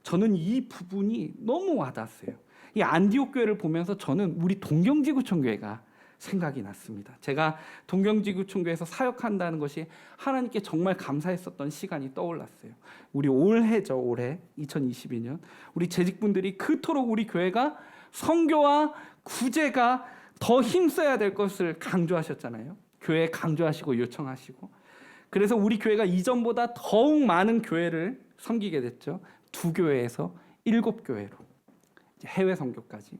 Speaker 1: 저는 이 부분이 너무 와닿았어요. 이 안디옥 교회를 보면서 저는 우리 동경지구촌 교회가 생각이 났습니다. 제가 동경지구촌교회에서 사역한다는 것이 하나님께 정말 감사했었던 시간이 떠올랐어요. 우리 올해죠, 올해 2022년 우리 재직분들이 그토록 우리 교회가 선교와 구제가 더 힘써야 될 것을 강조하셨잖아요. 교회 강조하시고 요청하시고, 그래서 우리 교회가 이전보다 더욱 많은 교회를 섬기게 됐죠. 2교회에서 7교회로 해외 선교까지.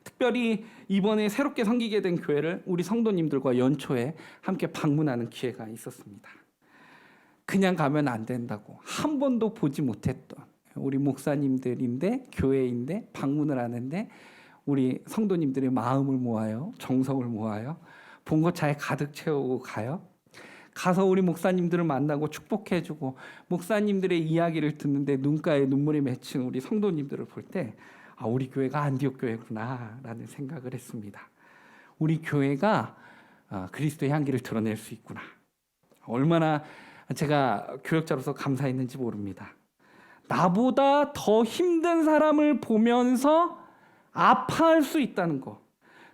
Speaker 1: 특별히 이번에 새롭게 섬기게 된 교회를 우리 성도님들과 연초에 함께 방문하는 기회가 있었습니다. 그냥 가면 안 된다고 한 번도 보지 못했던 우리 목사님들인데, 교회인데 방문을 하는데 우리 성도님들의 마음을 모아요. 정성을 모아요. 봉고차에 가득 채우고 가요. 가서 우리 목사님들을 만나고 축복해주고 목사님들의 이야기를 듣는데 눈가에 눈물이 맺힌 우리 성도님들을 볼 때 우리 교회가 안디옥 교회구나 라는 생각을 했습니다. 우리 교회가 그리스도의 향기를 드러낼 수 있구나. 얼마나 제가 교역자로서 감사했는지 모릅니다. 나보다 더 힘든 사람을 보면서 아파할 수 있다는 거,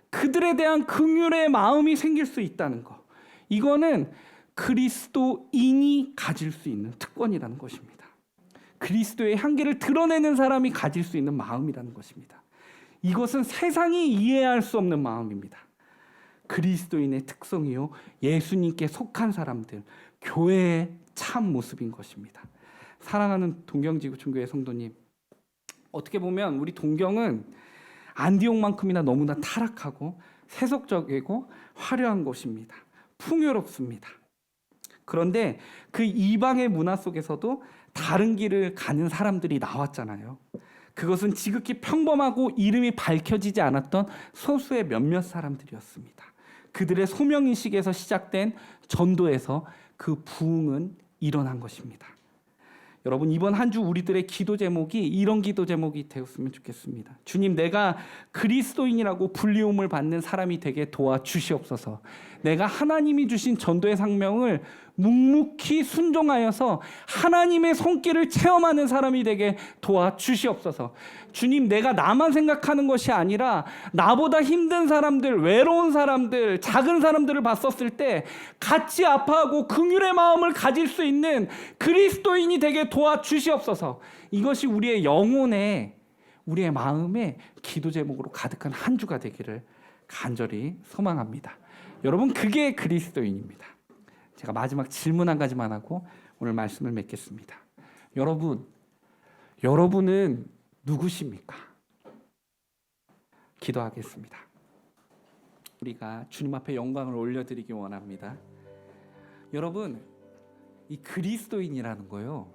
Speaker 1: 그들에 대한 긍휼의 마음이 생길 수 있다는 거, 이거는 그리스도인이 가질 수 있는 특권이라는 것입니다. 그리스도의 향기를 드러내는 사람이 가질 수 있는 마음이라는 것입니다. 이것은 세상이 이해할 수 없는 마음입니다. 그리스도인의 특성이요, 예수님께 속한 사람들, 교회의 참 모습인 것입니다. 사랑하는 동경지구촌교회 성도님, 어떻게 보면 우리 동경은 안디옥만큼이나 너무나 타락하고 세속적이고 화려한 곳입니다. 풍요롭습니다. 그런데 그 이방의 문화 속에서도 다른 길을 가는 사람들이 나왔잖아요. 그것은 지극히 평범하고 이름이 밝혀지지 않았던 소수의 몇몇 사람들이었습니다. 그들의 소명의식에서 시작된 전도에서 그 부흥은 일어난 것입니다. 여러분, 이번 한 주 우리들의 기도 제목이 이런 기도 제목이 되었으면 좋겠습니다. 주님, 내가 그리스도인이라고 불리움을 받는 사람이 되게 도와주시옵소서. 내가 하나님이 주신 전도의 상명을 묵묵히 순종하여서 하나님의 손길을 체험하는 사람이 되게 도와주시옵소서. 주님, 내가 나만 생각하는 것이 아니라 나보다 힘든 사람들, 외로운 사람들, 작은 사람들을 봤었을 때 같이 아파하고 긍휼의 마음을 가질 수 있는 그리스도인이 되게 도와주시옵소서. 이것이 우리의 영혼에, 우리의 마음에 기도 제목으로 가득한 한 주가 되기를 간절히 소망합니다. 여러분, 그게 그리스도인입니다. 제가 마지막 질문 한 가지만 하고 오늘 말씀을 맺겠습니다. 여러분은 누구십니까? 기도하겠습니다. 우리가 주님 앞에 영광을 올려드리기 원합니다. 여러분, 이 그리스도인이라는 거요,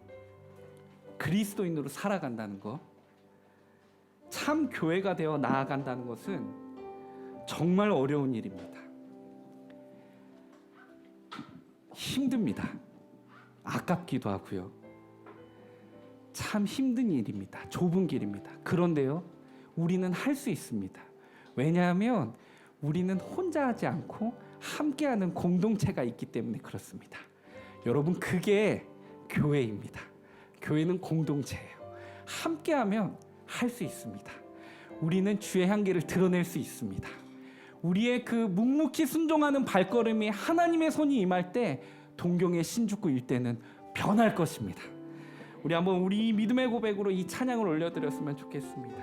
Speaker 1: 그리스도인으로 살아간다는 거, 참 교회가 되어 나아간다는 것은 정말 어려운 일입니다. 힘듭니다. 아깝기도 하고요. 참 힘든 일입니다. 좁은 길입니다. 그런데요, 우리는 할 수 있습니다. 왜냐하면 우리는 혼자 하지 않고 함께하는 공동체가 있기 때문에 그렇습니다. 여러분, 그게 교회입니다. 교회는 공동체예요. 함께하면 할 수 있습니다. 우리는 주의 향기를 드러낼 수 있습니다. 우리의 그 묵묵히 순종하는 발걸음이 하나님의 손이 임할 때 동경의 신주쿠 일대는 변할 것입니다. 우리 한번 우리 믿음의 고백으로 이 찬양을 올려드렸으면 좋겠습니다.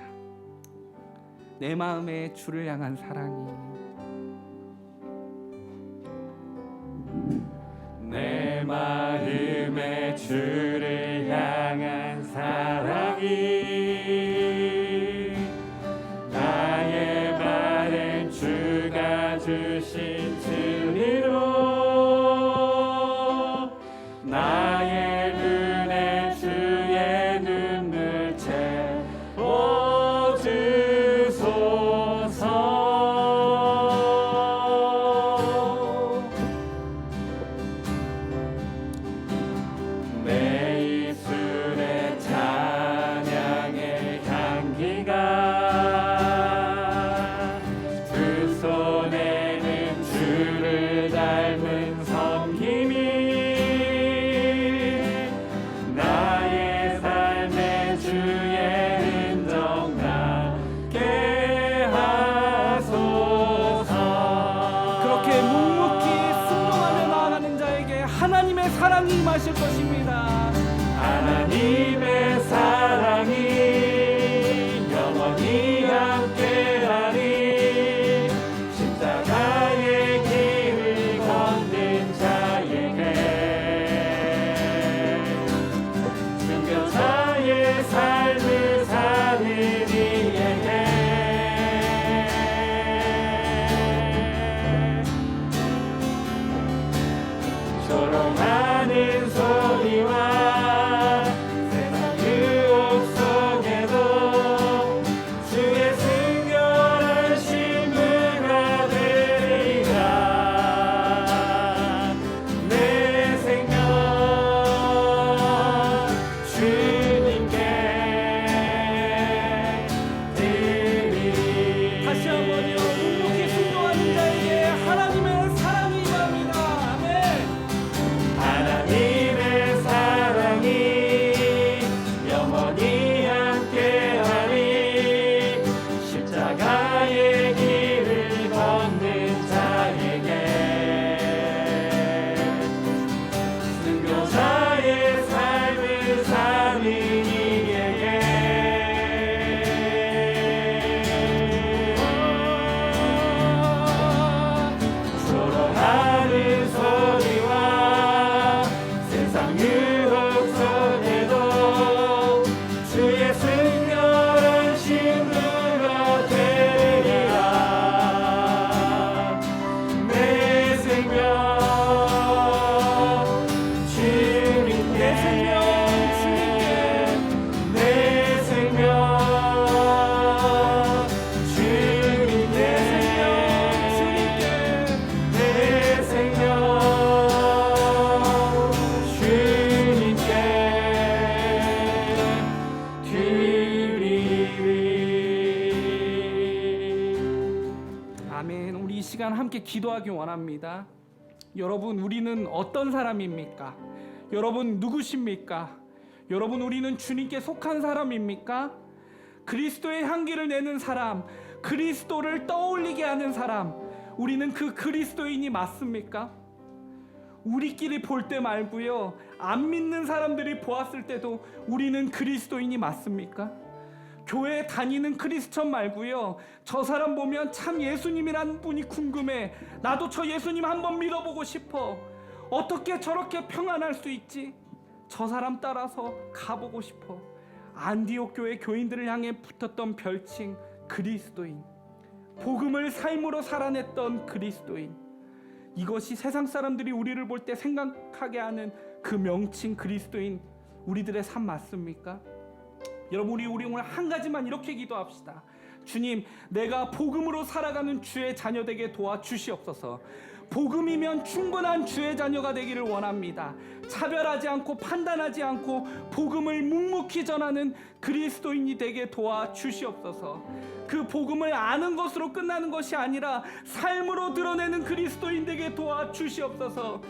Speaker 1: 내 마음에 주를 향한 사랑이,
Speaker 2: 내 마음에 주를 향한 사랑이, 나의 말은 주가 주신 진리로, 나의 눈에 주의 눈물채 주소서. 내 입술에 찬양의 향기가, 두 손에는 주를 닮은 섬김이, 나의 삶에 주의 흔적 나게 하소서.
Speaker 1: 그렇게 묵묵히 순종하며 나아가는 자에게 하나님의 사랑이 임하실 것입니다.
Speaker 2: 하나님의 사랑이 영원히 함께하리, 십자가의 길을 걷는 자에게, 순교자의 삶을 사는 이에게, 조롱하는 소리와 세상 유혹 속에도 주의 순결한 신부가 되리라. 내 생명 주님께 드리리.
Speaker 1: 다시 한번요. 묵묵히 순종하는 자에게 하나님의 사랑이 임합니다. 아멘.
Speaker 2: 하나님의 사랑이 영원히 함께하리, 십자가의 길을 걷는 자에게, 순교자의 삶을 사는 이에게, 조롱하는 소리와 세상 유혹 속에도 주의 순결한 신부가 되리라. 내 생명 주님께, 내 생명 주님께, 내 생명 주님께 드리리.
Speaker 1: 아멘. 우리 이 시간 함께 기도하기 원합니다. 여러분, 우리는 어떤 사람입니까? 여러분, 누구십니까? 여러분, 우리는 주님께 속한 사람입니까? 그리스도의 향기를 내는 사람, 그리스도를 떠올리게 하는 사람, 우리는 그 그리스도인이 맞습니까? 우리끼리 볼 때 말고요, 안 믿는 사람들이 보았을 때도 우리는 그리스도인이 맞습니까? 교회 다니는 크리스천 말고요, 저 사람 보면 참 예수님이라는 분이 궁금해, 나도 저 예수님 한번 믿어보고 싶어, 어떻게 저렇게 평안할 수 있지, 저 사람 따라서 가보고 싶어. 안디옥 교회 교인들을 향해 붙었던 별칭 그리스도인, 복음을 삶으로 살아냈던 그리스도인, 이것이 세상 사람들이 우리를 볼 때 생각하게 하는 그 명칭 그리스도인, 우리들의 삶 맞습니까? 여러분, 우리 오늘 한 가지만 이렇게 기도합시다. 주님, 내가 복음으로 살아가는 주의 자녀 되게 도와주시옵소서. 복음이면 충분한 주의 자녀가 되기를 원합니다. 차별하지 않고 판단하지 않고 복음을 묵묵히 전하는 그리스도인이 되게 도와주시옵소서. 그 복음을 아는 것으로 끝나는 것이 아니라 삶으로 드러내는 그리스도인 되게 도와주시옵소서.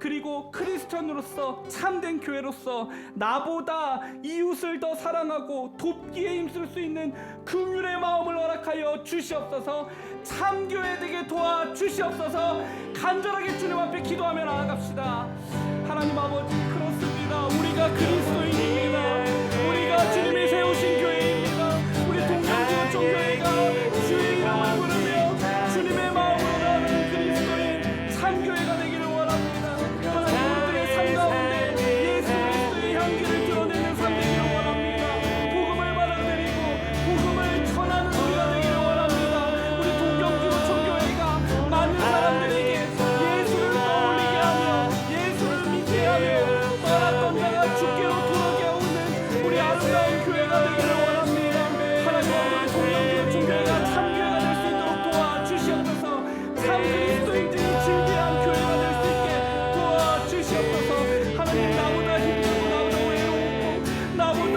Speaker 1: 그리고 크리스천으로서 참된 교회로서 나보다 이웃을 더 사랑하고 돕기에 힘쓸 수 있는 긍휼의 마음을 허락하여 주시옵소서. 참교회 되게 도와주시옵소서. 간절하게 주님 앞에 기도하며 나아갑시다. 하나님 아버지, 그렇습니다. 우리가 그리스도인입니다. 우리가 주님이 세우신 교회입니다. 우리 동명교회 총교회가 주의 이름을 부르며 주님의 마음으로 나아가는 그리스도인 참교회가 되기를 원합니다. 하나님, 우리들의 삶 가운데 예수 그리스도의 향기를 드러내는 삶 되기를 원합니다. 복음을 받아들이고 복음을 전하는 우리가 되기를 원합니다. 우리 동경지구 총교회가 많은 사람들에게 예수를 떠올리게 하며 예수를 믿게 하며 떠났던 자가 주께로 돌아오게 하는 우리 아름다운 교회가 되기를 원합니다. 하나님 아버지, 동경지구 총교회가 참교회가 될 수 있도록 도와주시옵소서. 참 그리스도인들이 즐겨한 교회가 될 수 있게 도와주시옵소서. 하나님, 나보다 힘들고 나보다 외로웠고 나보다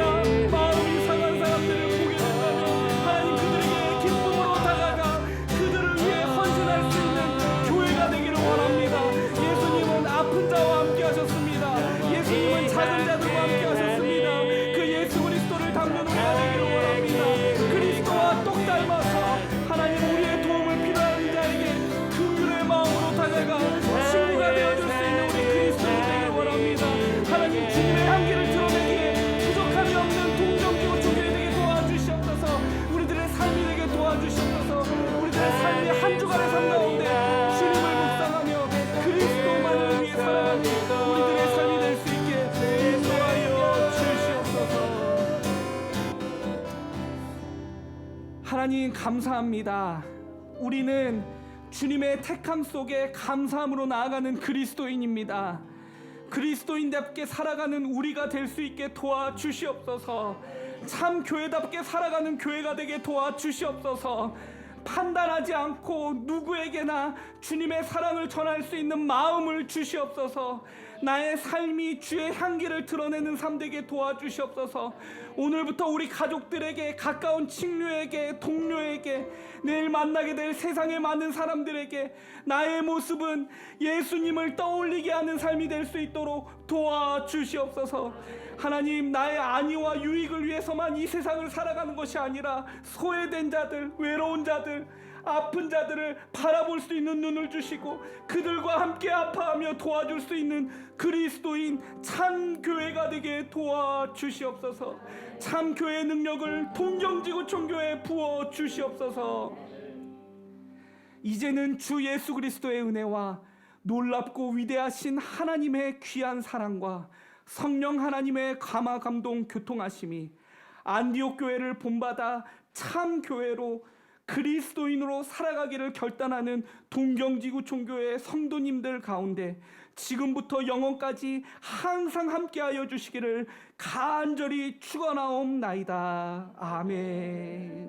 Speaker 1: 마음이 상한 사람들을 보게 된다면 하나님, 그들에게 기쁨으로 다가가 그들을 위해 헌신할 수 있는 교회가 되기를 원합니다. 예수님은 아픈 자와 함께 하셨습니다. 예수님은 작은 자들과 함께 하셨습니다. 그 예수 그리스도를 닮는 우리가 되기를 원합니다. 그리스도와 똑 닮아서 하나님, 우리의 도움을 필요한 자에게 긍휼의 마음으로 다가가 친구가 되어줄 수 있는 우리 그리스도인이 되기를 원합니다. 하나님, 주님의 향기를 드러내기에 부족함이 없는 동정지구 총교회 되게 도와주시옵소서. 우리들의 삶이 되게 도와주시옵소서. 우리들의 삶이 한 주간의 삶 가운데 주님을 묵상하며 그리스도만을 위해 살아가는 우리들의 삶이 될 수 있게 인도하여 주시옵소서. 하나님, 감사합니다. 우리는 주님의 택함 속에 감사함으로 나아가는 그리스도인입니다. 그리스도인답게 살아가는 우리가 될 수 있게 도와주시옵소서. 참 교회답게 살아가는 교회가 되게 도와주시옵소서. 판단하지 않고 누구에게나 주님의 사랑을 전할 수 있는 마음을 주시옵소서. 나의 삶이 주의 향기를 드러내는 삶 되게 도와주시옵소서. 오늘부터 우리 가족들에게, 가까운 친구에게, 동료에게, 내일 만나게 될 세상의 많은 사람들에게 나의 모습은 예수님을 떠올리게 하는 삶이 될 수 있도록 도와주시옵소서. 하나님, 나의 안위와 유익을 위해서만 이 세상을 살아가는 것이 아니라 소외된 자들, 외로운 자들, 아픈 자들을 바라볼 수 있는 눈을 주시고 그들과 함께 아파하며 도와줄 수 있는 그리스도인 참 교회가 되게 도와주시옵소서. 참 교회의 능력을 동경지구 총교회에 부어 주시옵소서. 이제는 주 예수 그리스도의 은혜와 놀랍고 위대하신 하나님의 귀한 사랑과 성령 하나님의 감화 감동 교통하심이 안디옥 교회를 본받아 참 교회로 그리스도인으로 살아가기를 결단하는 동경지구 총교회 성도님들 가운데 지금부터 영원까지 항상 함께하여 주시기를 간절히 축원하옵나이다. 아멘.